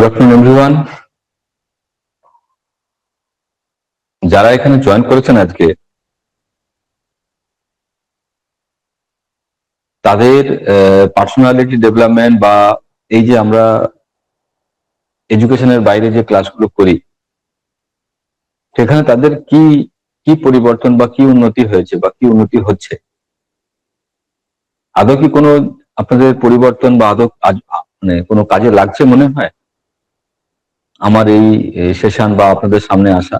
afternoon everyone. যারা এখানে join করেছেন আজকে তাদের পার্সোনালিটি ডেভেলপমেন্ট বা এই যে আমরা এডুকেশনের বাইরে যে ক্লাসগুলো করি সেখানে তাদের কি কি পরিবর্তন বা কি উন্নতি হয়েছে বা কি উন্নতি হচ্ছে, আদৌ কি কোনো আপনাদের পরিবর্তন বা আদৌ মানে কোনো কাজে লাগছে মনে হয় আমার এই সেশন বা আপনাদের সামনে আসা?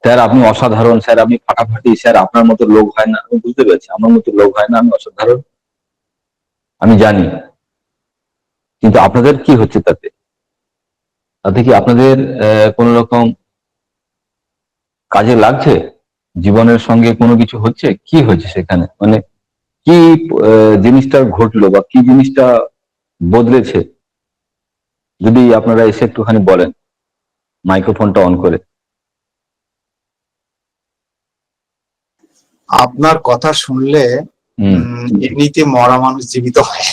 স্যার আপনি অসাধারণ, স্যার আপনি ফাটাফাটি, স্যার আপনার মতো লোক হয় না। আমি বুঝতে পেরেছি আমার মতো লোক হয় না, আমি অসাধারণ, আমি জানি। কিন্তু আপনাদের কি হচ্ছে তাতে? তাতে কি আপনাদের কোন রকম কাজে লাগছে? জীবনের সঙ্গে কোনো কিছু হচ্ছে? কি হচ্ছে সেখানে, মানে কি জিনিসটা ঘটলো বা কি জিনিসটা বদলেছে? যদি আপনারা এসে একটুখানি বলেন মাইক্রোফোনটা অন করে। আপনার কথা শুনলে এমনিতে মরা মানুষ জীবিত হয়,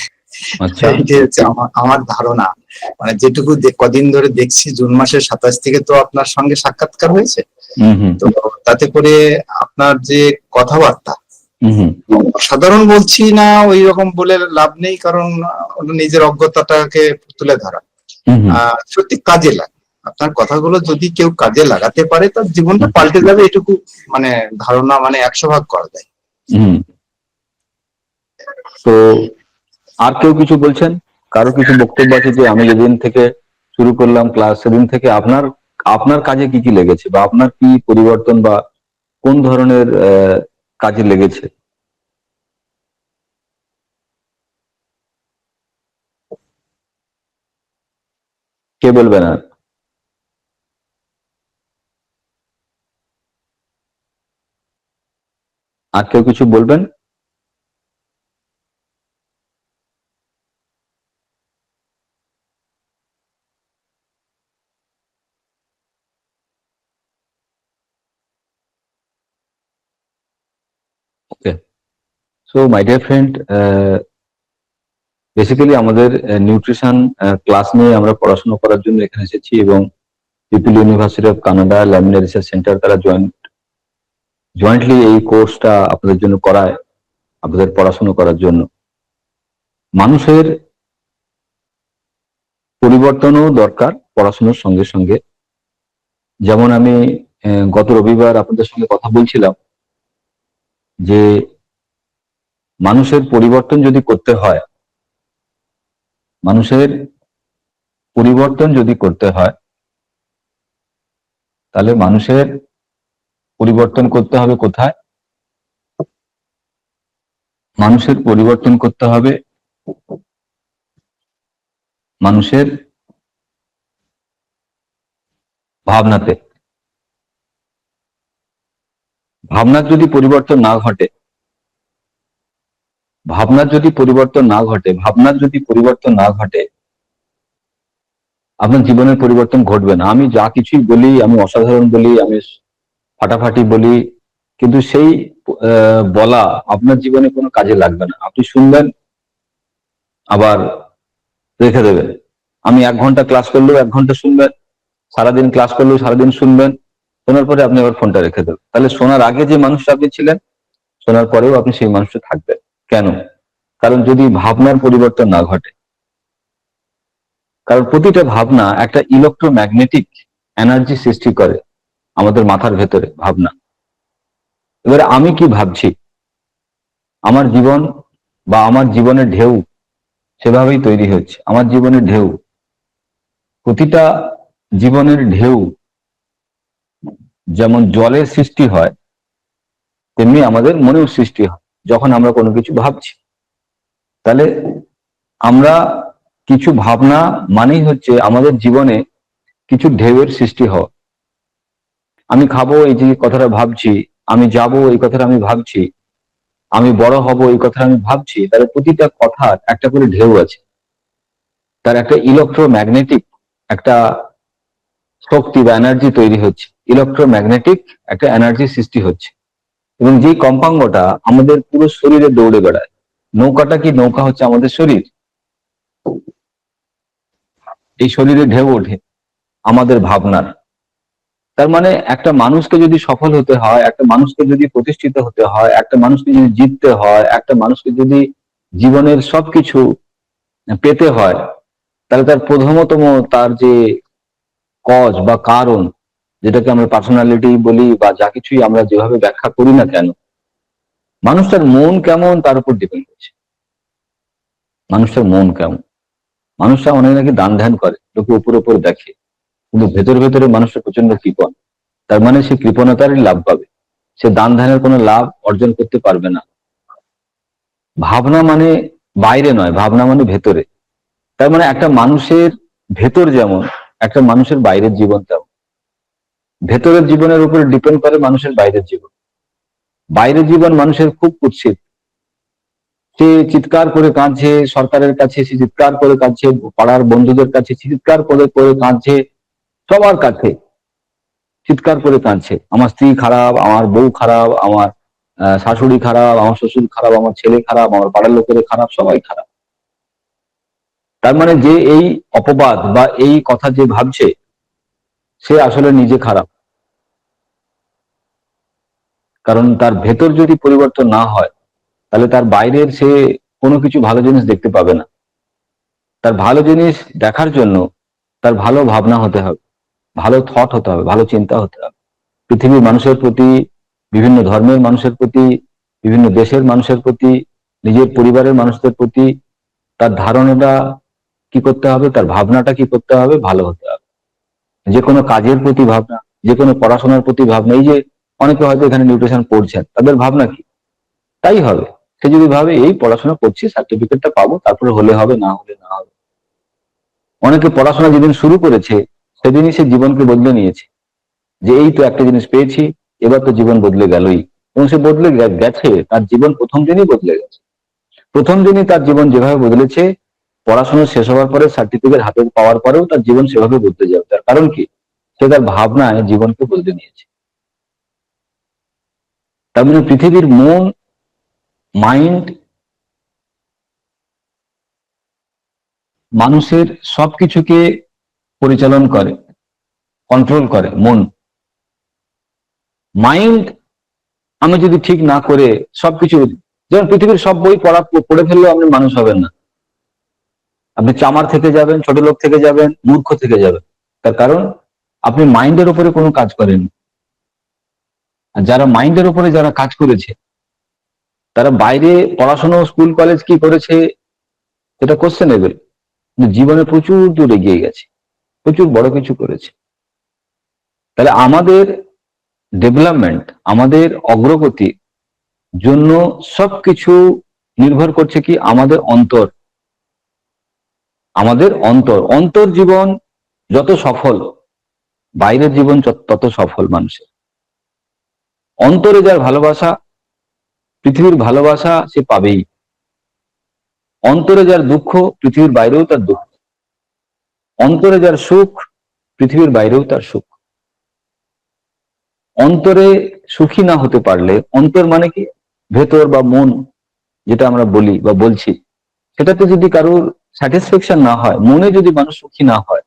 আচ্ছা, এইটাই হচ্ছে আমার ধারণা। মানে যেটুকু কদিন ধরে দেখছি, জুন মাসের 27 থেকে তো আপনার সঙ্গে সাক্ষাৎকার হয়েছে। তো তাতে করে আপনার যে কথাবার্তা সাধারণ বলছি না, ওই রকম বলে লাভ নেই, কারণ নিজের অজ্ঞতাটাকে তুলে ধরা সত্যি কাজে লাগে। আপনার কথাগুলো যদি কেউ কাজে লাগাতে পারে তার জীবনটা পাল্টে যাবে, এটুকু মানে ধারণা, মানে 100 ভাগ করা যায়। তো আর কেউ কিছু বলছেন? কারো কিছু বক্তব্য আছে যে আমি যেদিন থেকে শুরু করলাম ক্লাস সেদিন থেকে আপনার আপনার কাজে কি কি লেগেছে বা আপনার কি পরিবর্তন বা কোন ধরনের কাজে লেগেছে? কে বলবেন? আর কেউ কিছু বলবেন? Okay, so my dear friend, basically আমাদের নিউট্রিশন ক্লাস নিয়ে আমরা পড়াশোনা করার জন্য এখানে এসেছি এবং পিপল ইউনিভার্সিটি অফ কানাডা ল্যামিনা রিসার্চ সেন্টার তারা জয়েন্টলি এই কোর্সটা আপনাদের জন্য করায়, আপনাদের পড়াশোনা করার জন্য। মানুষের পরিবর্তনও দরকার পড়াশোনার সঙ্গে সঙ্গে। যেমন আমি গত রবিবার আপনাদের সঙ্গে কথা বলছিলাম যে মানুষের পরিবর্তন যদি করতে হয়, মানুষের পরিবর্তন যদি করতে হয় তাহলে মানুষের পরিবর্তন করতে হবে কোথায়? মানুষের পরিবর্তন করতে হবে মানুষের ভাবনাতে। ভাবনার যদি পরিবর্তন না ঘটে, ভাবনার যদি পরিবর্তন না ঘটে, ভাবনার যদি পরিবর্তন না ঘটে, আপনার জীবনের পরিবর্তন ঘটবে না। আমি যা কিছুই বলি, আমি অসাধারণ বলি, আমি ফাটাফাটি বলি, কিন্তু সেই বলা আপনার জীবনে কোনো কাজে লাগবে না। আপনি শুনবেন আবার রেখে দেবেন। আমি 1 ঘন্টা ক্লাস করলেও 1 ঘন্টা শুনবেন, সারাদিন ক্লাস করলেও সারাদিন শুনবেন, শোনার পরে আপনি আবার ফোনটা রেখে দেবেন। তাহলে শোনার আগে যে মানুষটা আপনি ছিলেন, শোনার পরেও আপনি সেই মানুষটা থাকবেন। কেন? কারণ যদি ভাবনার পরিবর্তন না ঘটে, কারণ প্রতিটা ভাবনা একটা ইলেকট্রোম্যাগনেটিক এনার্জি সৃষ্টি করে আমাদের মাথার ভেতরে, ভাবনা। এবারে আমি কি ভাবছি, আমার জীবন বা আমার জীবনের ঢেউ সেভাবেই তৈরি হচ্ছে। আমার জীবনের ঢেউ, প্রতিটা জীবনের ঢেউ যেমন জলের সৃষ্টি হয় তেমনি আমাদের মনেও সৃষ্টি হয় যখন আমরা কোনো কিছু ভাবছি। তাহলে আমরা কিছু ভাবনা মানেই হচ্ছে আমাদের জীবনে কিছু ঢেউয়ের সৃষ্টি হওয়া। আমি খাবো এই যে কথাটা ভাবছি, আমি যাব এই কথাটা আমি ভাবছি, আমি বড় হব এই কথাটা আমি ভাবছি। তাহলে প্রতিটা কথার একটা করে ঢেউ আছে, তার একটা ইলেকট্রোম্যাগনেটিক একটা শক্তি বা এনার্জি তৈরি হচ্ছে, ইলেকট্রোম্যাগনেটিক একটা এনার্জি সৃষ্টি হচ্ছে। এবং যে কম্পাঙ্গটা আমাদের পুরো শরীরে দৌড়ে বেড়ায়। নৌকাটা কি? নৌকা হচ্ছে আমাদের শরীর। এই শরীরে ঢেউ ওঠে আমাদের ভাবনার। তার মানে একটা মানুষকে যদি সফল হতে হয়, একটা মানুষকে যদি প্রতিষ্ঠিত হতে হয়, একটা মানুষকে যদি জিততে হয়, একটা মানুষকে যদি জীবনের সবকিছু পেতে হয়, তাহলে তার প্রথমতম তার যে কজ বা কারণ, যেটাকে আমরা পার্সোনালিটি বলি বা যা কিছুই আমরা যেভাবে ব্যাখ্যা করি না কেন, মানুষটার মন কেমন তার উপর ডিপেন্ড করছে। মানুষটার মন কেমন। মানুষটা অনেক নাকি দান ধ্যান করে, লোকে উপর উপর দেখে, কিন্তু ভেতরে ভেতরে মানুষটা প্রচন্ড কৃপণ। তার মানে সে কৃপণতারই লাভ পাবে, সে দান ধ্যানের কোনো লাভ অর্জন করতে পারবে না। ভাবনা মানে বাইরে নয়, ভাবনা মানে ভেতরে। তার মানে একটা মানুষের ভেতর যেমন, একটা মানুষের বাইরের জীবন তেমন। ভেতরের জীবনের উপরে ডিপেন্ড করে মানুষের বাইরের জীবন। বাইরের জীবন মানুষের খুব কুৎসিত, সে চিৎকার করে কাঁদছে সরকারের কাছে, সে চিৎকার করে কাঁদছে পাড়ার বন্ধুদের কাছে, চিৎকার করে করে কাঁদছে সবার কাছে, চিৎকার করে কাঁদছে, আমার স্ত্রী খারাপ, আমার বউ খারাপ, আমার শাশুড়ি খারাপ, আমার শ্বশুর খারাপ, আমার ছেলে খারাপ, আমার পাড়ার লোকের খারাপ, সবাই খারাপ। তার মানে যে এই অপবাদ বা এই কথা যে ভাবছে, সে আসলে নিজে খারাপ। কারণ তার ভেতর যদি পরিবর্তন না হয়, তাহলে তার বাইরের সে কোনো কিছু ভালো জিনিস দেখতে পাবে না। তার ভালো জিনিস দেখার জন্য তার ভালো ভাবনা হতে হবে, ভালো থট হতে হবে, ভালো চিন্তা হতে হবে। পৃথিবীর মানুষের প্রতি, বিভিন্ন ধর্মের মানুষের প্রতি, বিভিন্ন দেশের মানুষের প্রতি, নিজের পরিবারের মানুষদের প্রতি তার ধারণাটা কি করতে হবে, তার ভাবনাটা কি করতে হবে, ভালো হতে হবে। যে কোনো কাজের প্রতি ভাবনা, যে কোনো পড়াশোনার প্রতি ভাবনা। এই যে অনেকে হয়তো এখানে নিউট্রিশন পড়ছেন, তাদের ভাবনা কি? তাই হবে। সে যদি ভাবে এই পড়াশোনা করছি, সার্টিফিকেটটা পাবো, তারপরে হলে হবে, না হলে না হবে। অনেকে পড়াশোনা যেদিন শুরু করেছে সেদিনই সে জীবনকে বদলে নিয়েছে, যে এই তো একটা জিনিস পেয়েছি, এবার তো জীবন বদলে গেলই। এবং সে বদলে গেছে, তার জীবন প্রথম দিনই বদলে গেছে। প্রথম দিনই তার জীবন যেভাবে বদলেছে, পড়াশোনা শেষ হওয়ার পরে, সার্টিফিকেট হাতে পাওয়ার পরেও তার জীবন সেভাবে বদলে যাবে। তার কারণ কি? সে তার ভাবনায় জীবনকে বদলে নিয়েছে। তার মানে পৃথিবীর মন, মাইন্ড, মানুষের সবকিছুকে পরিচালন করে, কন্ট্রোল করে মন। মাইন্ড আমি যদি ঠিক না করে সবকিছু, যেমন পৃথিবীর সব বই পড়ে ফেললেও আপনি মানুষ হবেন না। আপনি চামার থেকে যাবেন, ছোট লোক থেকে যাবেন, মূর্খ থেকে যাবেন। তার কারণ আপনি মাইন্ডের উপরে কোনো কাজ করেন। আর যারা মাইন্ডের উপরে যারা কাজ করেছে, তারা বাইরে পড়াশোনা, স্কুল কলেজ কি করেছে এটা কোশ্চেনেবল, কিন্তু জীবনে প্রচুর দূর এগিয়ে গেছে, প্রচুর বড় কিছু করেছে। তাহলে আমাদের ডেভেলপমেন্ট, আমাদের অগ্রগতির জন্য সবকিছু নির্ভর করছে কি? আমাদের অন্তর। আমাদের অন্তর। অন্তর জীবন যত সফল, বাইরের জীবন তত সফল মানুষের। অন্তরে যার ভালোবাসা, পৃথিবীর ভালোবাসা সে পাবেই। অন্তরে যার দুঃখ, পৃথিবীর বাইরেও তার দুঃখ। অন্তরে যার সুখ, পৃথিবীর বাইরেও তার সুখ। অন্তরে সুখী না হতে পারলে, অন্তর মানে কি? ভেতর বা মন যেটা আমরা বলি বা বলছি, সেটাতে যদি কারোর স্যাটিসফ্যাকশন না হয়, মনে যদি মানুষ সুখী না হয়,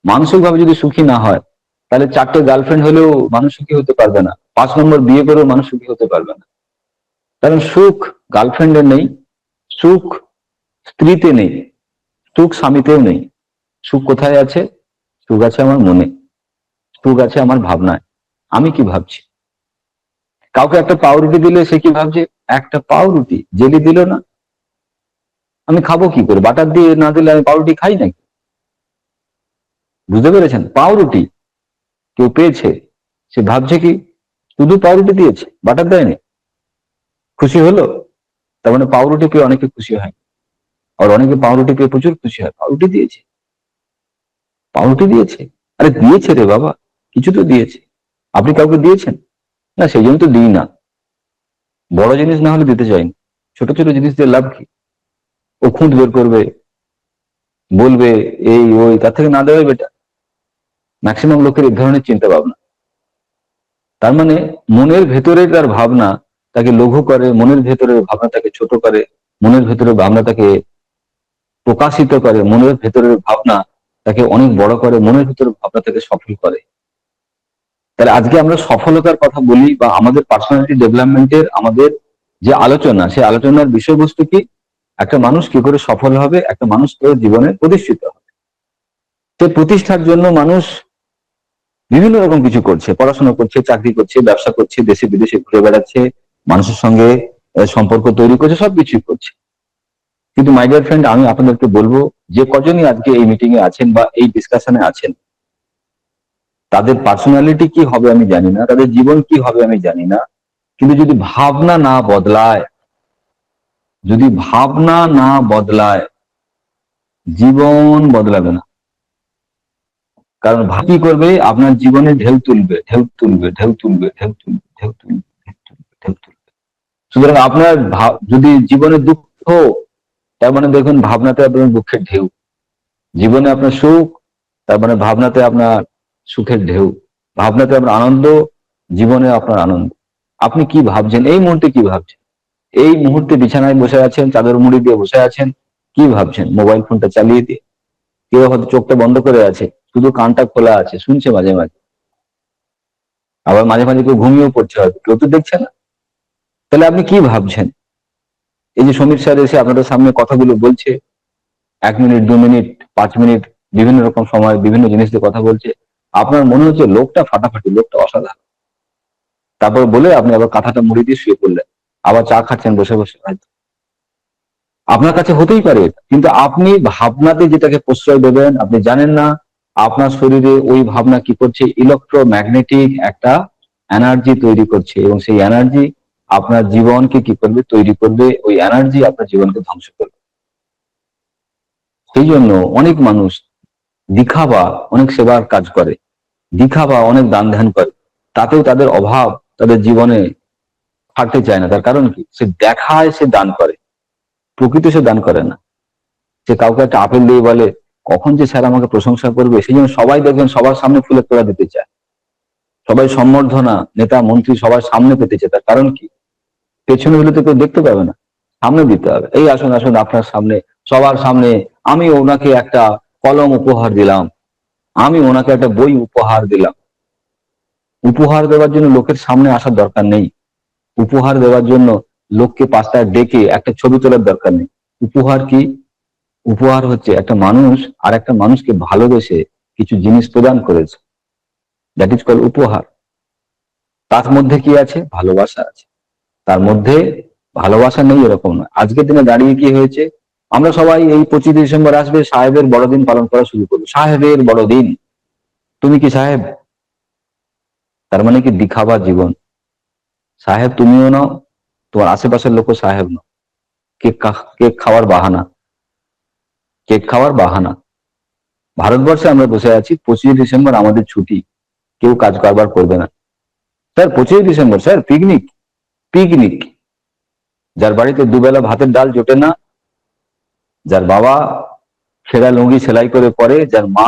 মানসিকভাবে যদি সুখী না হয়, তাহলে 4টে গার্লফ্রেন্ড হলেও মানুষ সুখী হতে পারবে না, 5 নম্বর বিয়ে করেও মানুষ সুখী হতে পারবে না। কারণ সুখ গার্লফ্রেন্ডে নেই, সুখ স্ত্রীতে নেই, সুখ স্বামীতেও নেই। সুখ কোথায় আছে? সুখ আছে আমার মনে, সুখ আছে আমার ভাবনায়। আমি কি ভাবছি? কাউকে একটা পাউরুটি দিলে সে কি ভাবছে? একটা পাউরুটি জেলি দিল না, আমি খাবো কি করে? বাটার দিয়ে না দিলে আমি পাউরুটি খাই নাকি? বুঝতে পেরেছেন? পাউরুটি কেউ পেয়েছে, সে ভাবছে কি শুধু পাউরুটি দিয়েছে, বাটার দেয়নি, খুশি হলো? তার মানে পাউরুটি পেয়ে অনেকে খুশি হয়, আর অনেকে পাউরুটি পেয়ে প্রচুর খুশি হয়। পাউরুটি দিয়েছে, পাউরুটি দিয়েছে, আরে দিয়েছে রে বাবা, কিছু তো দিয়েছে। আপনি কাউকে দিয়েছেন? না, সেই জন্য তো দিই না। বড় জিনিস না হলে দিতে চাইনি, ছোট ছোট জিনিস দিয়ে লাভ কি? ও খুঁত বের করবে, বলবে এই ওই, তার থেকে না দেওয়াই বেটার। ম্যাক্সিমাম লোকের এই ধরনের চিন্তা ভাবনা। তার মানে মনের ভেতরে তার ভাবনা তাকে লঘু করে, মনের ভেতরের ভাবনা তাকে ছোট করে, মনের ভেতরের ভাবনা তাকে প্রকাশিত করে, মনের ভেতরের ভাবনা তাকে অনেক বড় করে, মনের ভিতরে ভাবনা তাকে সফল করে। তাহলে আজকে আমরা সফলতার কথা বলি বা আমাদের পার্সোনালিটি ডেভেলপমেন্টের আমাদের যে আলোচনা, সেই আলোচনার বিষয়বস্তু কি? একটা মানুষ কি করে সফল হবে, একটা মানুষ কি করে জীবনে প্রতিষ্ঠিত হবে। সে প্রতিষ্ঠার জন্য মানুষ বিভিন্ন রকম কিছু করছে, পড়াশোনা করছে, চাকরি করছে, ব্যবসা করছে, দেশে বিদেশে ঘুরে বেড়াচ্ছে, মানুষের সঙ্গে সম্পর্ক তৈরি করছে, সবকিছুই করছে। কিন্তু মাই ডিয়ার ফ্রেন্ড, আমি আপনাদেরকে বলবো, যে কজনই আজকে এই মিটিং এ আছেন বা এই ডিসকাশনে আছেন, তাদের পার্সোনালিটি কি হবে আমি জানি না, তাদের জীবন কি হবে আমি জানি না, কিন্তু যদি ভাবনা না বদলায়, যদি ভাবনা না বদলায়, জীবন বদলাবে না। কারণ ভাবি করবে আপনার জীবনে ঢেউ তুলবে, ঢেউ তুলবে, ঢেউ তুলবে, ঢেউ তুলবে, ঢেউ তুলবে, ঢেউ তুলবে, ঢেউ তুলবে। সুতরাং আপনার যদি জীবনে দুঃখ, তার মানে দেখুন ভাবনাতে আপনার দুঃখের ঢেউ। জীবনে আপনার সুখ, তার মানে ভাবনাতে আপনার সুখের ঢেউ। ভাবনাতে আপনার আনন্দ, জীবনে আপনার আনন্দ। আপনি কি ভাবছেন এই মুহূর্তে? কি ভাবছেন এই মুহূর্তে? বিছানায় বসে আছেন, চাদর মুড়ি দিয়ে বসে আছেন, কি ভাবছেন? মোবাইল ফোনটা চালিয়ে দিয়ে। কেউ হয়তো চোখটা বন্ধ করে আছে, শুধু কানটা খোলা আছে, শুনছে মাঝে মাঝে, আবার মাঝে মাঝে কেউ ঘুমিয়েও পড়ছে, হয়তো কেউ তো দেখছে না। তাহলে আপনি কি ভাবছেন? এই যে সমীর স্যার এসে আপনাদের সামনে কথাগুলো বলছে, 1 মিনিট, 2 মিনিট, 5 মিনিট, বিভিন্ন রকম সময় বিভিন্ন জিনিস দিয়ে কথা বলছে, আপনার মনে হচ্ছে লোকটা ফাটাফাটি, লোকটা অসাধারণ। তারপর বলে আপনি আবার কাঁথাটা মুড়ি দিয়ে শুয়ে পড়লেন, আবার চা খাচ্ছেন বসে বসে। হয়তো আপনার কাছে হতেই পারে, কিন্তু আপনি ভাবনাতে যেটাকে প্রশ্রয় দেবেন আপনি জানেন না। আপনার শরীরে ওই ভাবনা কি করছে? ইলেকট্রোম্যাগনেটিক একটা এনার্জি তৈরি করছে, এবং সেই এনার্জি আপনার জীবনকে কি করবে? তৈরি করবে। ওই এনার্জি আপনার জীবনকে ধ্বংস করবে। সেই জন্য অনেক মানুষ দিখাবা অনেক সেবার কাজ করে, দিখাবা অনেক দান ধ্যান করে, তাতেও তাদের অভাব তাদের জীবনে থাকতে চায় না। তার কারণ কি? সে দেখায়, সে দান করে, প্রকৃত সে দান করে না। সে কাউকে একটা আপেল দিয়ে বলে কখন যে স্যার আমাকে প্রশংসা করবে, সেই জন্য সবাই দেখবেন সবার সামনে ফুলের তোড়া দিতে চায়, সবাই সম্বর্ধনা, নেতা মন্ত্রী সবার সামনে পেতে চায়। তার কারণ কি? পেছনে হলে তো কেউ দেখতে পাবে না, সামনে দিতে হবে। এই আসুন আসুন আপনার সামনে, সবার সামনে আমি ওনাকে একটা কলম উপহার দিলাম, আমি ওনাকে একটা বই উপহার দিলাম। উপহার দেওয়ার জন্য লোকের সামনে আসার দরকার নেই, উপহার দেওয়ার জন্য লোককে পাঁচটা ডেকে একটা ছবি তোলার দরকার নেই। উপহার কি? উপহার হচ্ছে একটা মানুষ আর একটা মানুষকে ভালোবেসে কিছু জিনিস প্রদান করেছে, দ্যাট ইজ কল উপহার। তার মধ্যে কি আছে? ভালোবাসা আছে। তার মধ্যে ভালোবাসা নেই এরকম না। আজকের দিনে দাঁড়িয়ে কি হয়েছে? আমরা সবাই এই 25 ডিসেম্বর আসবে, সাহেবের বড়দিন পালন করা শুরু করবো। সাহেবের বড়দিন, তুমি কি সাহেব? তার মানে কি? দিখাবা জীবন। সাহেব তুমিও নাও, তোমার আশেপাশের লোকও সাহেব নাও। কেক খাওয়ার বাহানা, কেক খাওয়ার বাহানা। ভারতবর্ষে আমরা বসে আছি, 25 ডিসেম্বর আমাদের ছুটি, কেউ কাজ কারবার করবে না। Sir 25 December sir picnic, picnic. যার বাড়িতে দুবেলা ভাতের ডাল জোটে না, যার বাবা ছেঁড়া লুঙ্গি সেলাই করে পরে, যার মা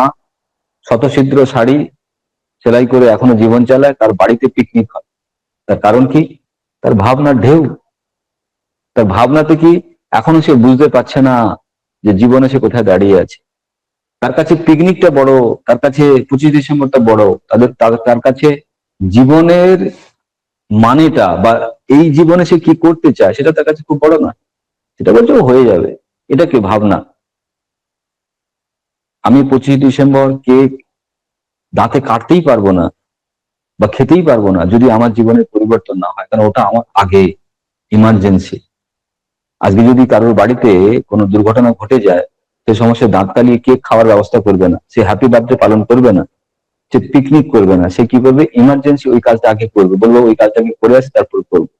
শতছিদ্র শাড়ি সেলাই করে এখনো জীবন চালায়, তার বাড়িতে পিকনিক হয়। তার কারণ কি? তার ভাবনার ঢেউ। তার ভাবনাতে কি? এখনো সে বুঝতে পারছে না যে জীবনে সে কোথায় দাঁড়িয়ে আছে। তার কাছে পিকনিকটা বড়, তার কাছে 25 ডিসেম্বরটা বড়, তার কাছে জীবনের মানেটা বা এই জীবনে সে কি করতে চায় সেটা তার কাছে খুব বড় না। সেটা বলছে ও হয়ে যাবে। এটা কি ভাবনা? আমি 25 ডিসেম্বর কেক দাঁতে কাটতেই পারবো না বা খেতেই পারবো না যদি আমার জীবনের পরিবর্তন না হয়, কারণ ওটা আমার আগে ইমার্জেন্সি। আজকে যদি কারোর বাড়িতে কোনো দুর্ঘটনা ঘটে যায়, সে সমস্ত দাঁত কালিয়ে কেক খাওয়ার ব্যবস্থা করবে না, সে হ্যাপি বার্থডে পালন করবে না, সে পিকনিক করবে না, সে কি করবে? ইমার্জেন্সি ওই কাজটা আগে করবে, বলবো ওই কাজটা আগে করে আসে তারপর করবো।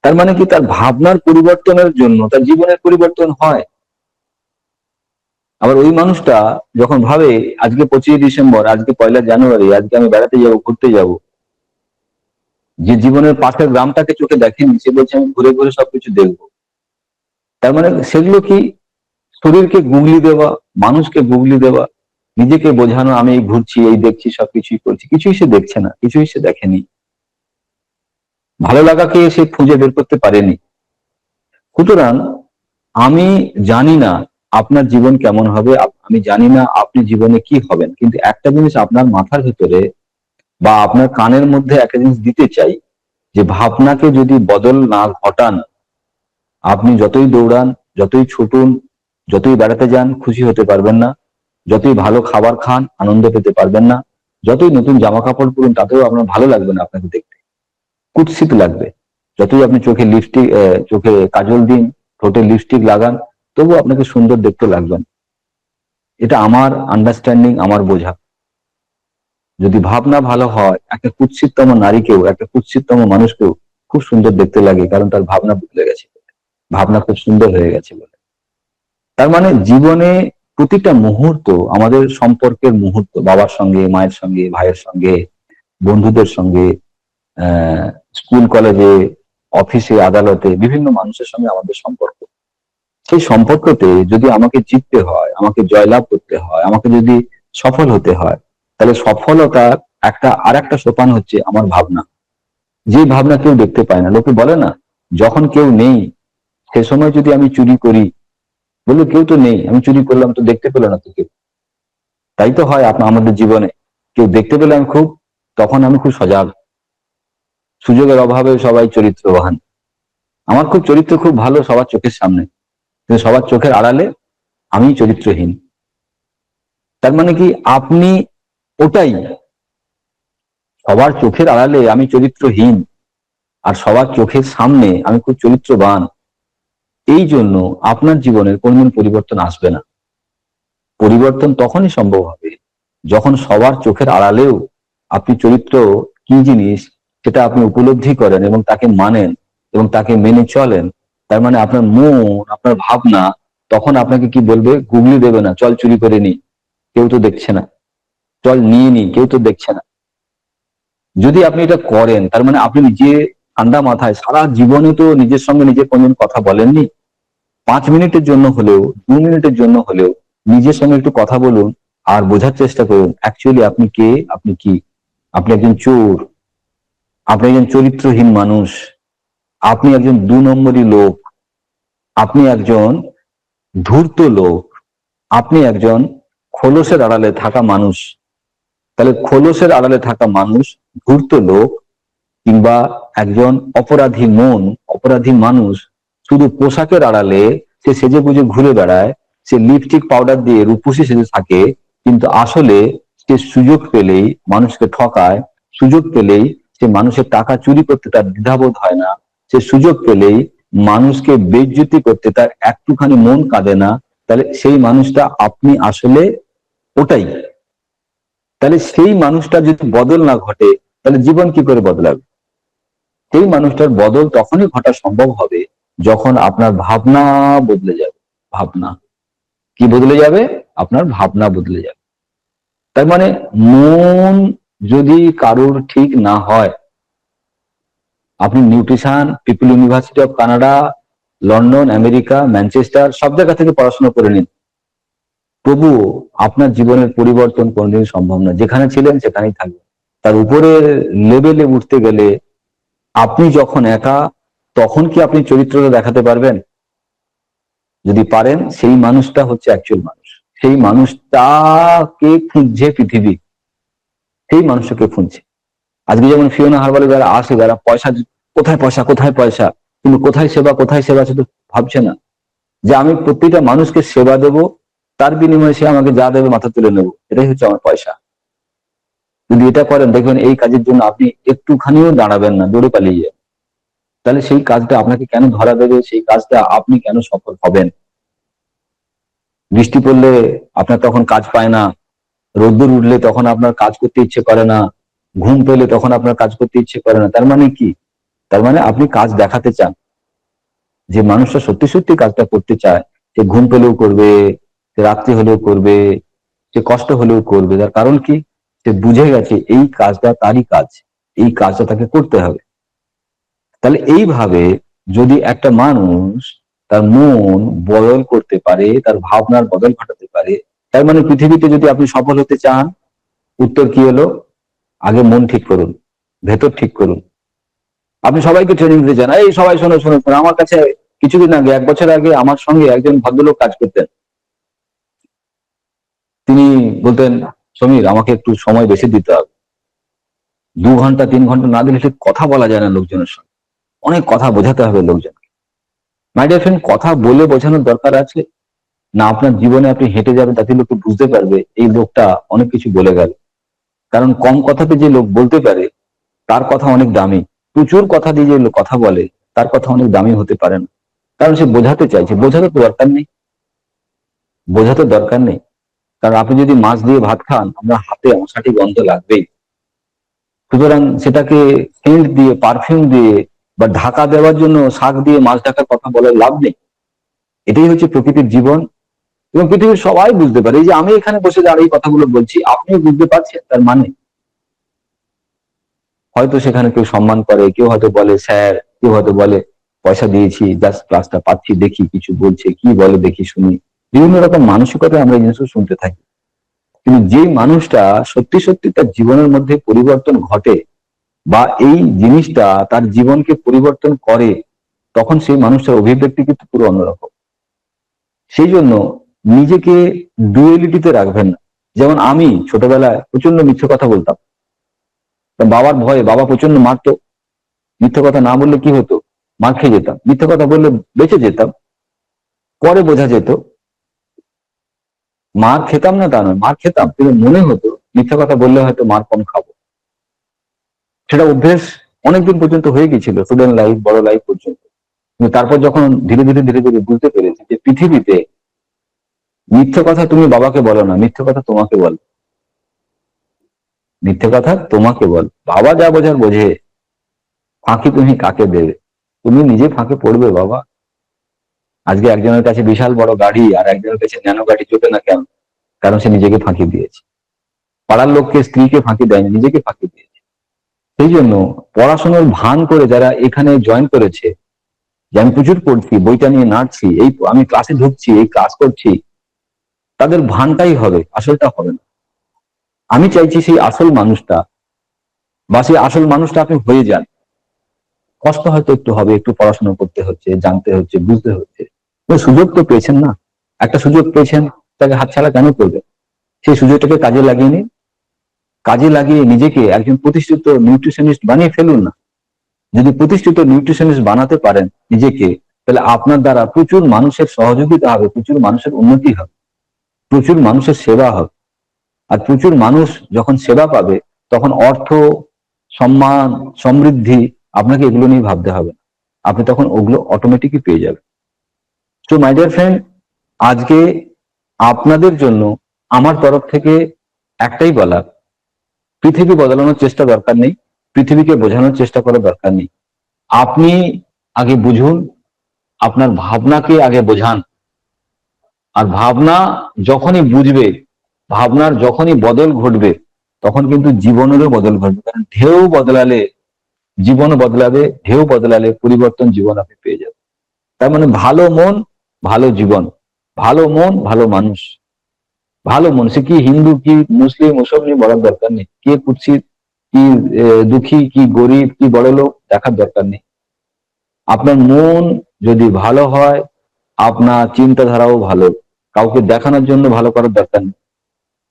তার মানে কি? তার ভাবনার পরিবর্তনের জন্য তার জীবনের পরিবর্তন হয়। আবার ওই মানুষটা যখন ভাবে আজকে 25 ডিসেম্বর, আজকে 1 জানুয়ারি, আজকে আমি বেড়াতে যাব, ঘুরতে যাব, যে জীবনের পাশের গ্রামটাকে চোখে দেখেনি, সে বলছে আমি ঘুরে ঘুরে সবকিছু দেখবো। তার মানে সেগুলো কি? শরীরকে গুগলি দেওয়া, মানুষকে গুগলি দেওয়া, নিজেকে বোঝানো আমি এই ঘুরছি, এই দেখছি, সবকিছুই করছি। কিছুই সে দেখছে না, কিছুই সে দেখেনি। ভালো লাগাকে সে খুঁজে বের করতে পারেনি। সুতরাং আমি জানি না আপনার জীবন কেমন হবে, আমি জানি না আপনি জীবনে কি হবেন, কিন্তু একটা জিনিস আপনার মাথার ভিতরে বা আপনার কানের মধ্যে একটা জিনিস দিতে চাই, যে ভাবনাকে যদি বদল না ঘটান, আপনি যতই দৌড়ান, যতই ছুটুন, যতই বেড়াতে যান, খুশি হতে পারবেন না। যতই ভালো খাবার খান, আনন্দ পেতে পারবেন না। যতই নতুন জামা কাপড় পরুন, তাতেও আপনার ভালো লাগবে না, আপনাকে দেখতে কুৎসিত লাগবে। যতই আপনি চোখে লিপস্টিক, চোখে কাজল দিন, ঠোঁটে লিপস্টিক লাগান, তবু আপনাকে সুন্দর দেখতে লাগবে না। এটা আমার আন্ডারস্ট্যান্ডিং, আমার বোঝা। যদি ভাবনা ভালো হয়, একটা কুৎসিততম নারীকেও, একটা কুৎসিততম মানুষকেও খুব সুন্দর দেখতে লাগে, কারণ তার ভাবনা বদলে গেছে, ভাবনা খুব সুন্দর হয়ে গেছে বলে। তার মানে জীবনে প্রতিটা মুহূর্ত আমাদের সম্পর্কের মুহূর্ত, বাবার সঙ্গে, মায়ের সঙ্গে, ভাইয়ের সঙ্গে, বন্ধুদের সঙ্গে, স্কুল কলেজে, অফিসে, আদালতে, বিভিন্ন মানুষের সঙ্গে আমাদের সম্পর্ক। সেই সম্পর্কতে যদি আমাকে জিততে হয়, আমাকে জয়লাভ করতে হয়, আমাকে যদি সফল হতে হয়, তাহলে সফলতার আর একটা সোপান হচ্ছে আমার ভাবনা। যে ভাবনা কেউ দেখতে পায় না। লোকে বলে না, যখন কেউ নেই সে সময় যদি আমি চুরি করি, বললো কেউ তো নেই, আমি চুরি করলাম, তো দেখতে পেলো না তো কেউ। তাই তো হয় আমাদের জীবনে, কেউ দেখতে পেলে আমি তখন আমি খুব সজাগ। সুযোগের অভাবে সবাই চরিত্রবান। আমার চরিত্র খুব ভালো সবার চোখের সামনে, কিন্তু সবার চোখের আড়ালে আমি চরিত্রহীন। তার মানে কি, আপনি ওটাই, সবার চোখের আড়ালে আমি চরিত্রহীন, আর সবার চোখের সামনে আমি খুব চরিত্রবান। এই জন্য আপনার জীবনের কোনদিন পরিবর্তন আসবে না। পরিবর্তন তখনই সম্ভব হবে যখন সবার চোখের আড়ালেও আপনি চরিত্র কি জিনিস সেটা আপনি উপলব্ধি করেন এবং তাকে মানেন এবং তাকে মেনে চলেন। তার মানে আপনার মন, আপনার ভাবনা তখন আপনাকে কি বলবে? গুগলি দেবে না, চল চুরি করে নি, কেউ তো দেখছে না, চল নিয়ে নি, কেউ তো দেখছে না। যদি আপনি এটা করেন, তার মানে আপনি নিজে ঠান্ডা মাথায়, সারা জীবনে তো নিজের সঙ্গে নিজে কোনদিন কথা বলেননি। 5 মিনিটের জন্য হলেও, 2 মিনিটের জন্য হলেও নিজের সঙ্গে একটু কথা বলুন আর বোঝার চেষ্টা করুন অ্যাকচুয়ালি আপনি কে, আপনি কি। আপনি একজন চোর, আপনি একজন চরিত্রহীন মানুষ, আপনি একজন 2 নম্বরী লোক, আপনি একজন ধূর্ত লোক, আপনি একজন খোলসের আড়ালে থাকা মানুষ। তাহলে খোলসের আড়ালে থাকা মানুষ, ধূর্ত লোক, কিংবা একজন অপরাধী মন, অপরাধী মানুষ, শুধু পোশাকের আড়ালে সে সেজে গুজে ঘুরে বেড়ায়, সে লিপস্টিক পাউডার দিয়ে রূপসী সেজে থাকে, কিন্তু আসলে সে সুযোগ পেলেই মানুষকে ঠকায়, সুযোগ পেলেই সে মানুষের টাকা চুরি করতে তার দ্বিধাবোধ হয় না, সে সুযোগ পেলেই মানুষকে বেইজ্জতি করতে তার একটুখানি মন কাঁদে না। তাহলে সেই মানুষটা আপনি আসলে ওটাই। তাহলে সেই মানুষটা যদি বদল না ঘটে, তাহলে জীবন কি করে বদলাবে? সেই মানুষটার বদল তখনই ঘটা সম্ভব হবে যখন আপনার ভাবনা বদলে যাবে। ভাবনা কি বদলে যাবে? আপনার ভাবনা বদলে যাবে। তার মানে মন যদি কারোর ঠিক না হয়, আপনি nutrition, people university of Canada, London, America, Manchester সব জায়গা থেকে পড়াশোনা করে নিন, তবুও আপনার জীবনের পরিবর্তন কোনদিন সম্ভব না। যেখানে ছিলেন সেখানেই থাকবেন। তার উপরের লেভেলে উঠতে গেলে আপনি যখন একা, তখন কি আপনি চরিত্রটা দেখাতে পারবেন? যদি পারেন, সেই মানুষটা হচ্ছে অ্যাকচুয়াল মানুষ। সেই মানুষটাকে খুঁজছে পৃথিবী, সেই মানুষটাকে খুঁজছে। আজকে যেমন ফিওনা হারবালে যারা আসে, যারা পয়সা, কোথায় পয়সা, কোথায় পয়সা, কিন্তু কোথায় সেবা, কোথায় সেবা শুধু ভাবছে না যে আমি প্রত্যেকটা মানুষকে সেবা দেব, তার বিনিময়ে সে আমাকে যা দেবে মাথা তুলে নেবো, এটাই হচ্ছে আমার পয়সা। যদি এটা করেন, দেখবেন এই কাজের জন্য আপনি একটুখানিও দাঁড়াবেন না, দৌড়ে পালিয়ে যাবেন। তাহলে সেই কাজটা আপনাকে কেন ধরা দেবে? সেই কাজটা আপনি কেন সফল হবেন? বৃষ্টি পড়লে আপনার তখন কাজ পায় না, রোদ্দুর উঠলে তখন আপনার কাজ করতে ইচ্ছে করে না, ঘুম পেলে তখন আপনার কাজ করতে ইচ্ছে করে না। তার মানে কি? তার মানে আপনি কাজ দেখাতে চান। যে মানুষটা সত্যি সত্যি কাজটা করতে চায়, সে ঘুম পেলেও করবে, সে রাত্রি হলেও করবে, সে কষ্ট হলেও করবে। তার কারণ কি? সে বুঝে গেছে এই কাজটা তারই কাজ, এই কাজটা তাকে করতে হবে। তাহলে এইভাবে যদি একটা মানুষ তার মন বদল করতে পারে, তার ভাবনার বদল ঘটাতে পারে, তার মানে পৃথিবীতে যদি আপনি সফল হতে চান, উত্তর কি হলো? আগে মন ঠিক করুন, ভেতর ঠিক করুন। আপনি সবাইকে ট্রেনিং দিতে চান, এই সবাই শোনো শোনো শোনো, আমার কাছে কিছুদিন আগে, 1 বছর আগে আমার সঙ্গে একজন ভদ্রলোক কাজ করতেন। তিনি বলতেন, সমীর আমাকে একটু সময় বেশি দিতে হবে, 2 ঘন্টা 3 ঘন্টা না দিলে ঠিক কথা বলা যায় না লোকজনের সঙ্গে, অনেক কথা বোঝাতে হবে লোকজনকে। মাই ডিয়ার ফ্রেন্ড, কথা বলে বোঝানোর দরকার আছে না? আপনার জীবনে আপনি হেঁটে যাবেন, তাতে লোকে বুঝতে পারবে এই লোকটা অনেক কিছু বলে গেল। কারণ কম কথাতে যে লোক বলতে পারে তার কথা অনেক দামি, প্রচুর কথা দিয়ে যে লোক কথা বলে তার কথা অনেক দামি হতে পারে না। কারণ সে বোঝাতে চাইছে, বোঝাতে তো দরকার নেই, বোঝাতে দরকার নেই। কারণ আপনি যদি মাছ দিয়ে ভাত খান, আমরা হাতে মশাটি গন্ধ লাগবেই। সুতরাং সেটাকে সেন্ট দিয়ে, পারফিউম দিয়ে বা ঢাকা দেওয়ার জন্য শাক দিয়ে মাছ ঢাকার কথা বলার লাভ নেই। এটাই হচ্ছে প্রকৃতির জীবন, এবং পৃথিবীর সবাই বুঝতে পারে। এই যে আমি এখানে বসে দাঁড়িয়ে এই কথাগুলো বলছি, আপনিও বুঝতে পারছেন তার মানে। হয়তো সেখানে কেউ সম্মান করে, কেউ হয়তো বলে স্যার, কেউ হয়তো বলে পয়সা দিয়েছি, জাস্ট ক্লাসটা পাচ্ছি, দেখি কিছু বলছে, কি বলে দেখি শুনি। বিভিন্ন রকম মানসিকতায় আমরা এই জিনিসগুলো শুনতে থাকি। কিন্তু যে মানুষটা সত্যি সত্যি তার জীবনের মধ্যে পরিবর্তন ঘটে, বা এই জিনিসটা তার জীবনকে পরিবর্তন করে, তখন সেই মানুষটার অভিব্যক্তি কিন্তু পুরো অন্যরকম। সেই জন্য নিজেকে ডুয়েলিটিতে রাখবেন না। যেমন আমি ছোটবেলায় প্রচন্ড মিথ্যে কথা বলতাম, বাবার ভয়ে, বাবা প্রচন্ড মারতো। মিথ্যে কথা না বললে কি হতো, মার খেয়ে যেতাম। মিথ্যে কথা বললে বেঁচে যেতাম। পরে বোঝা যেত, মার খেতাম না তা নয়, মার খেতাম, কিন্তু মনে হতো মিথ্যে কথা বললে হয়তো মার কম খাবো। সেটা অভ্যেস অনেকদিন পর্যন্ত হয়ে গেছিল, স্টুডেন্ট লাইফ, বড় লাইফ পর্যন্ত। কিন্তু তারপর যখন ধীরে ধীরে ধীরে ধীরে বুঝতে পেরেছি যে পৃথিবীতে মিথ্যে কথা তুমি বাবাকে বলো না, মিথ্যে কথা তোমাকে বল, মিথ্যে কথা তোমাকে বল। বাবা যা বোঝার বোঝে, ফাঁকি তুমি কাকে দেবে? তুমি নিজে ফাঁকে পড়বে বাবা। আজকে একজনের কাছে বিশাল বড় গাড়ি আর একজনের কাছে ন্যানো গাড়ি, চোখে না কেন? কারণ সে নিজেকে ফাঁকি দিয়েছে। পাড়ার লোককে, স্ত্রীকে ফাঁকি দেয়নি, নিজেকে ফাঁকি দিয়েছে। সেই জন্য পড়াশোনার ভান করে যারা এখানে জয়েন করেছে, যে আমি প্রচুর পড়ছি, বইটা নিয়ে নাড়ছি, এই আমি ক্লাসে ঢুকছি, এই ক্লাস করছি, তাদের ভানটাই হবে, আসলটা হবে না। আমি চাইছি সেই আসল মানুষটা, বা সেই আসল মানুষটা আপনি হয়ে যান। কষ্ট হয়তো একটু হবে, একটু পড়াশোনা করতে হচ্ছে, জানতে হচ্ছে, বুঝতে হচ্ছে। সুযোগ তো পেয়েছেন না, একটা সুযোগ পেয়েছেন, তাকে হাতছাড়া কেন করবে? সেই সুযোগটাকে কাজে লাগিয়ে নিন। কাজে লাগিয়ে নিজেকে একজন প্রতিষ্ঠিত নিউট্রিশনিস্ট বানিয়ে ফেলুন না। যদি প্রতিষ্ঠিত নিউট্রিশনিস্ট বানাতে পারেন নিজেকে, তাহলে আপনার দ্বারা প্রচুর মানুষের সহযোগিতা হবে, প্রচুর মানুষের উন্নতি হবে, প্রচুর মানুষের সেবা হবে। আর প্রচুর মানুষ যখন সেবা পাবে, তখন অর্থ, সম্মান, সমৃদ্ধি, আপনাকে এগুলো নিয়ে ভাবতে হবে না। আপনি তখন ওগুলো অটোমেটিকই পেয়ে যাবেন। তো মাই ডিয়ার ফ্রেন্ড, আজকে আপনাদের জন্য আমার তরফ থেকে একটাই বলা, পৃথিবী বদলানোর চেষ্টা দরকার নেই, পৃথিবীকে বোঝানোর চেষ্টা করার দরকার নেই। আপনি আগে বুঝুন, আপনার ভাবনাকে আগে বোঝান। আর ভাবনা যখনই বুঝবে, ভাবনার যখনই বদল ঘটবে, তখন কিন্তু জীবনেরও বদল ঘটবে। কারণ ঢেউ বদলালে জীবন বদলাবে, ঢেউ বদলালে পরিবর্তন জীবন আপনি পেয়ে যাবেন। তার মানে ভালো মন, ভালো জীবন, ভালো মন, ভালো মানুষ। ভালো মন, সে কি হিন্দু, কি মুসলিম, ওসব নিয়ে বলার দরকার নেই। কে কুৎসিত, কি দুঃখী, কি গরিব, কি বড় লোক, দেখার দরকার নেই। আপনার মন যদি ভালো হয়, আপনার চিন্তাধারাও ভালো। কাউকে দেখানোর জন্য ভালো করার দরকার নেই।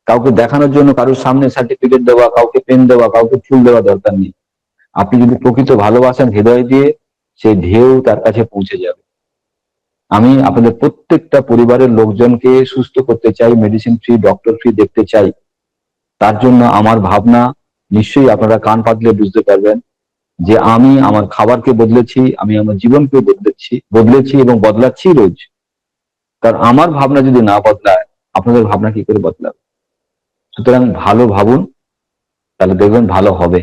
কাউকে দেখানোর জন্য কারোর সামনে সার্টিফিকেট দেওয়া, কাউকে পেন দেওয়া, কাউকে ফুল দেওয়া দরকার নেই। আপনি যদি প্রকৃত ভালোবাসেন হৃদয় দিয়ে, সেই ঢেউ তার কাছে পৌঁছে যাবে। আমি আপনাদের প্রত্যেকটা পরিবারের লোকজনকে সুস্থ করতে চাই, মেডিসিন ফ্রি, ডক্টর ফ্রি দেখতে চাই। তার জন্য আমার ভাবনা নিশ্চয়ই আপনারা কান পাতলে বুঝতে পারবেন যে আমি আমার খাবারকে বদলেছি, আমি আমার জীবনকে বদলেছি এবং বদলাচ্ছি রোজ। কারণ আমার ভাবনা যদি না বদলায়, আপনাদের ভাবনা কি করে বদলাবে? সুতরাং ভালো ভাবুন, তাহলে দেখবেন ভালো হবে।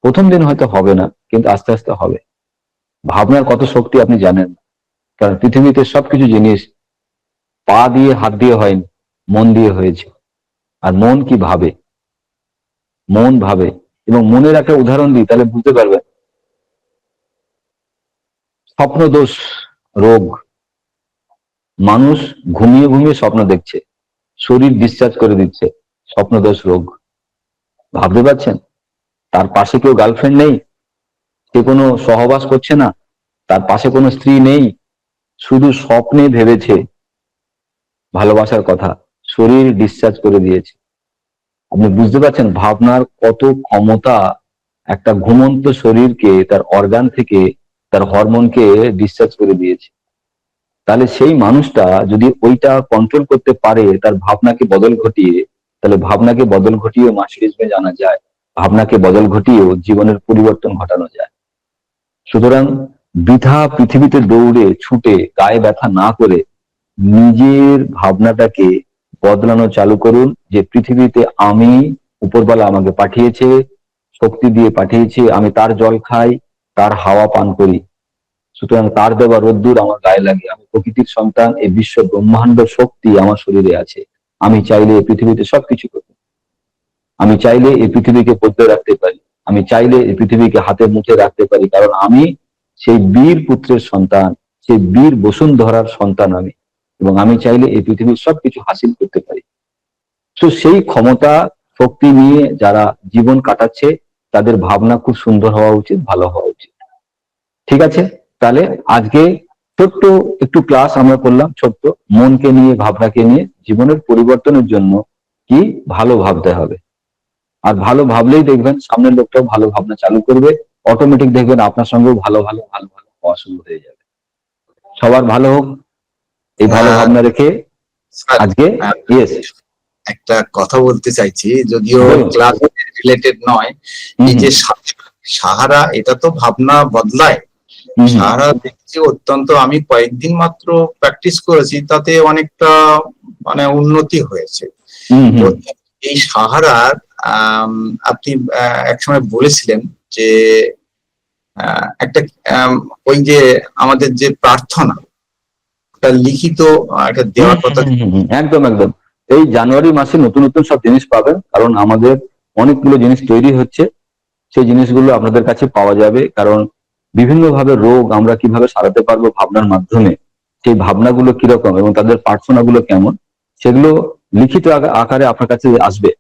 প্রথম দিন হয়তো হবে না, কিন্তু আস্তে আস্তে হবে। ভাবনার কত শক্তি আপনি জানেন? কারণ পৃথিবীতে সবকিছু জিনিস পা দিয়ে, হাত দিয়ে হয়নি, মন দিয়ে হয়েছে। আর মন কি ভাবে, মন ভাবে। এবং মনের একটা উদাহরণ দিই, তাহলে বুঝতে পারবেন। স্বপ্ন দোষ রোগ, মানুষ ঘুমিয়ে ঘুমিয়ে স্বপ্ন দেখছে, শরীর ডিসচার্জ করে দিচ্ছে, স্বপ্নদোষ রোগ। ভাবতে পারছেন? তার পাশে কেউ গার্লফ্রেন্ড নেই, সে কোনো সহবাস করছে না, তার পাশে কোনো স্ত্রী নেই, শুধু স্বপ্নে ভেবেছে ভালোবাসার কথা, শরীর ডিসচার্জ করে দিয়েছে। আপনি বুঝতে পারছেন ভাবনার কত ক্ষমতা, একটা ঘুমন্ত শরীরকে তার অর্গান থেকে তার হরমোনকে ডিসচার্জ করে দিয়েছে। তাহলে সেই মানুষটা যদি ওইটা কন্ট্রোল করতে পারে তার ভাবনাকে বদল ঘটিয়ে, তাহলে ভাবনাকে বদল ঘটিয়েও মার্সিডিজমে জানা যায়, ভাবনাকে বদল ঘটিয়েও জীবনের পরিবর্তন ঘটানো যায়। সুতরাং বৃথা পৃথিবীতে দৌড়ে ছুটে গায়ে ব্যথা না করে নিজের ভাবনাটাকে বদলানো চালু করুন, যে পৃথিবীতে আমি, উপরওয়ালা আমাকে পাঠিয়েছে, শক্তি দিয়ে পাঠিয়েছে, আমি তার জল খাই, তার হাওয়া পান করি, সুতরাং তার দেওয়া রোদ্দুর আমার গায়ে লাগে, আমি প্রকৃতির সন্তান, এই বিশ্ব ব্রহ্মাণ্ড শক্তি আমার শরীরে আছে, আমি চাইলে এই পৃথিবীতে সবকিছু করতে, আমি চাইলে এই পৃথিবীকে বদলে রাখতে পারি, আমি চাইলে এই পৃথিবীকে হাতের মুঠে রাখতে পারি, কারণ আমি সেই বীর পুত্রের সন্তান, সেই বীর বসুন্ধরার সন্তান আমি, এবং আমি চাইলে এই পৃথিবীর সবকিছু হাসিল করতে পারি। তো সেই ক্ষমতা শক্তি নিয়ে যারা জীবন কাটাচ্ছে তাদের ভাবনা খুব সুন্দর হওয়া উচিত, ভালো হওয়া উচিত। ঠিক আছে, তাহলে আজকে ছোট্ট একটু ক্লাস আমরা করলাম, ছোট্ট মনকে নিয়ে, ভাবনাকে নিয়ে, জীবনের পরিবর্তনের জন্য কি ভালো ভাবতে হবে। আর ভালো ভাবলেই দেখবেন সামনের লোকটাও ভালো ভাবনা চালু করবে, অটোমেটিক দেখবেন আপনার সঙ্গেও ভালো ভালো ভালো ভালো হওয়া শুরু হয়ে যাবে। সবার ভালো হোক, এই ভালো ভাবনা রেখে স্যার, আজকে ইয়েস একটা কথা বলতে চাইছি, যদিও ক্লাস রিলেটেড নয়। এই যে সাহারা, এটা তো ভাবনা বদলায়। সাহারা দেখছি অত্যন্ত, আমি কয়েকদিন মাত্র প্র্যাকটিস করেছি, তাতে অনেকটা মানে উন্নতি হয়েছে। তো এই সাহারার আপনি একসময় বলেছিলেন যে একটা ওই যে আমাদের যে প্রার্থনা, একটা লিখিত একটা দেওয়ার কথা। একদম একদম, এই জানুয়ারি মাসে নতুন নতুন সব জিনিস পাবেন, কারণ আমাদের অনেকগুলো জিনিস তৈরি হচ্ছে, সেই জিনিসগুলো আপনাদের কাছে পাওয়া যাবে। কারণ বিভিন্ন ভাবে রোগ আমরা কিভাবে সারাতে পারবো ভাবনার মাধ্যমে, সেই ভাবনাগুলো কিরকম এবং তাদের প্রার্থনাগুলো কেমন, সেগুলো লিখিত আকারে আপনার কাছে আসবে,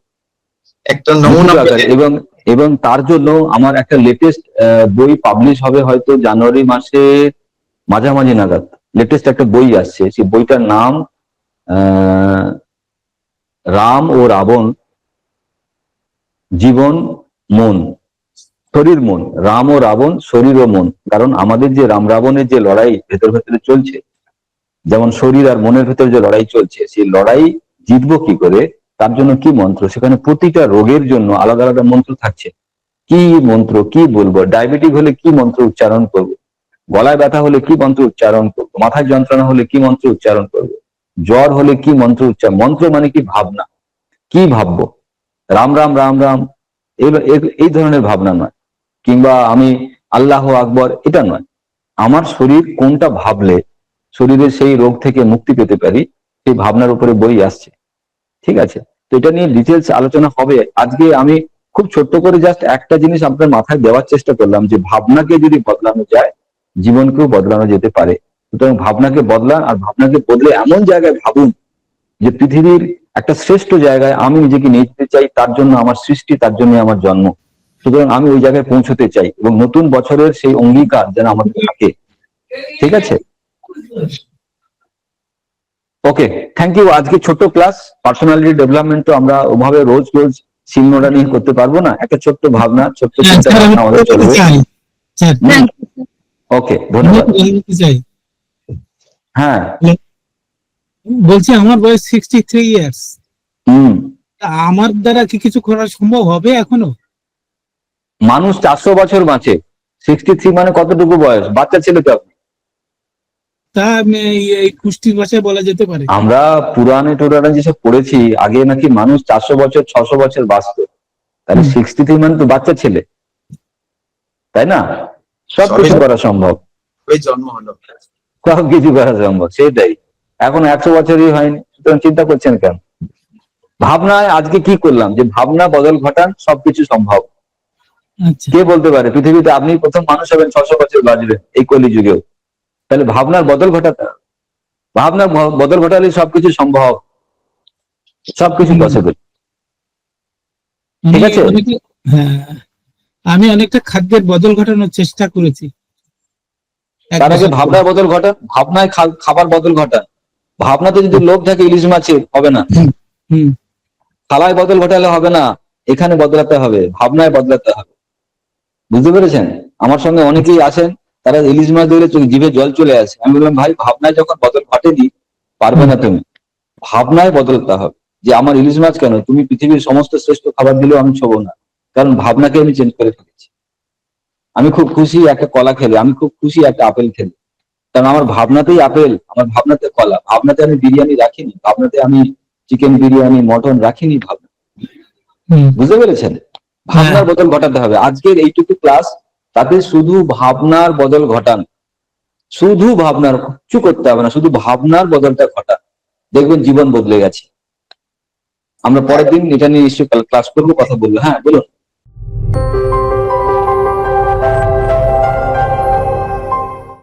একটা নমুনা আকারে। এবং এবং তার জন্য আমার একটা লেটেস্ট বই পাবলিশ হবে হয়তো জানুয়ারি মাসে মাঝামাঝি নাগাদ। লেটেস্ট একটা বই আসছে, সেই বইটার নাম রাম ও রাবণ, জীবন মন, শরীর মন, রাম ও রাবণ, শরীর ও মন। কারণ আমাদের যে রাম রাবণের যে লড়াই ভেতর ভেতরে চলছে, যেমন শরীর আর মনের ভেতরে যে লড়াই চলছে, সেই লড়াই জিতবো কি করে, তার জন্য কি মন্ত্র, সেখানে প্রতিটা রোগের জন্য আলাদা আলাদা মন্ত্র থাকছে। কি মন্ত্র কি বলবো, ডায়াবেটিক হলে কি মন্ত্র উচ্চারণ করব, গলায় ব্যথা হলে কি মন্ত্র উচ্চারণ করবো, মাথায় যন্ত্রণা হলে কি মন্ত্র উচ্চারণ করবো, জ্বর হলে কি মন্ত্র উচ্চারণ, মন্ত্র মানে কি ভাবনা, কি ভাববো, রাম রাম রাম রাম এই ধরনের ভাবনা নয়, কিংবা আমি আল্লাহ আকবর, এটা নয়। আমার শরীর কোনটা ভাবলে শরীরের সেই রোগ থেকে মুক্তি পেতে পারি, সেই ভাবনার উপরে বই আসছে। ঠিক আছে, তো এটা নিয়ে ডিটেলস আলোচনা হবে। আজকে আমি খুব ছোট্ট করে জাস্ট একটা জিনিস আপনার মাথায় দেওয়ার চেষ্টা করলাম, যে ভাবনাকে যদি বদলানো যায় জীবনকেও বদলানো যেতে পারে। সুতরাং ভাবনাকে বদলান, আর ভাবনাকে বদলে এমন জায়গায় ভাবুন যে পৃথিবীর একটা শ্রেষ্ঠ জায়গায় আমি নিজেকে নিয়ে যেতে চাই, তার জন্য আমার সৃষ্টি, তার জন্য আমার জন্ম। সুতরাং আমি ওই জায়গায় পৌঁছতে চাই, এবং নতুন বছরের সেই অঙ্গীকার যেন আমাদের থাকে। ঠিক আছে, ওকে, থ্যাংক ইউ। আজকে ছোট্ট ক্লাস, পার্সোনালিটি ডেভেলপমেন্ট তো আমরা ওভাবে রোজ রোজ সিনেমাটা নিয়ে করতে পারবো না, একটা ছোট্ট ভাবনা, ছোট্ট চিন্তা ভাবনা আমাদের চলবে। ওকে, ধন্যবাদ। হ্যাঁ বলছি আমার বয়স 63 ইয়ার্স, আমার দ্বারা কি কিছু করা সম্ভব হবে এখনো? মানুষ 400 বছর বাঁচে, 63 মানে কতটুকু বয়স, বাচ্চা ছেলে তো আপনি। তা এই কুষ্টির ভাষায় বলা যেতে পারে। আমরা পুরাণে টুরানে যেসব পড়েছি, আগে নাকি মানুষ 400 বছর 600 বছর বাঁচত, তাহলে 63 মানে তো বাচ্চা ছেলে, তাই না? সব কিছু করা সম্ভব, জন্ম হলো, সব কিছু করা সম্ভব, সেটাই। এখন 100 বছরই হয়নি, সুতরাং চিন্তা করছেন কেন? ভাবনায় আজকে কি করলাম, যে ভাবনা বদল ঘটান, সবকিছু সম্ভব। কে বলতে পারে পৃথিবীতে আপনি প্রথম মানুষ হবেন 600 বছর বাঁচবেন এই কলি যুগেও? তাহলে ভাবনার বদল ঘটাতে, ভাবনার বদল ঘটালে সবকিছু সম্ভব, সবকিছু পসিবল। ঠিক আছে, হ্যাঁ, আমি অনেকটা খাদ্যের বদল ঘটানোর চেষ্টা করেছি। তার আগে ভাবনার বদল ঘটান, ভাবনায় খাবার বদল ঘটান। ভাবনাতে যদি লোভ থাকে ইলিশ মাছের হবে না, হুম থালায় বদল ঘটালে হবে না, এখানে বদলাতে হবে, ভাবনায় বদলাতে হবে। বুঝতে পেরেছেন? আমার সঙ্গে অনেকেই আছেন, তারা ইলিশ মাছ দেখলে জিভে জল চলে আসে। আমি বললাম, ভাই ভাবনায় যখন বদল ঘটেনি, পারবে না তুমি। ভাবনায় বদলতে হবে যে আমার ইলিশ মাছ কেন, তুমি পৃথিবীর সমস্ত শ্রেষ্ঠ খাবার দিলেও আমি ছোবো না, কারণ ভাবনাকে আমি চেঞ্জ করে ফেলেছি। আমি খুব খুশি একটা কলা খেলে, আমি খুব খুশি একটা আপেল খেলে, কারণ আমার ভাবনাতেই আপেল, আমার ভাবনাতে কলা, ভাবনাতে আমি বিরিয়ানি রাখিনি, ভাবনাতে আমি চিকেন বিরিয়ানি মটন রাখিনি ভাবনা। হুম বুঝতে পেরেছেন? ভাবনার বদল ঘটাতে হবে। আজকের এইটুকু ক্লাস, তাতে শুধু ভাবনার বদল ঘটান, শুধু ভাবনার, কিছু করতে হবে না, শুধু ভাবনার বদলটা ঘটান, দেখবেন জীবন বদলে গেছে। আমরা পরের দিন এটা নিয়ে নিশ্চয়ই ক্লাস করবো, কথা বলবো। হ্যাঁ বলুন।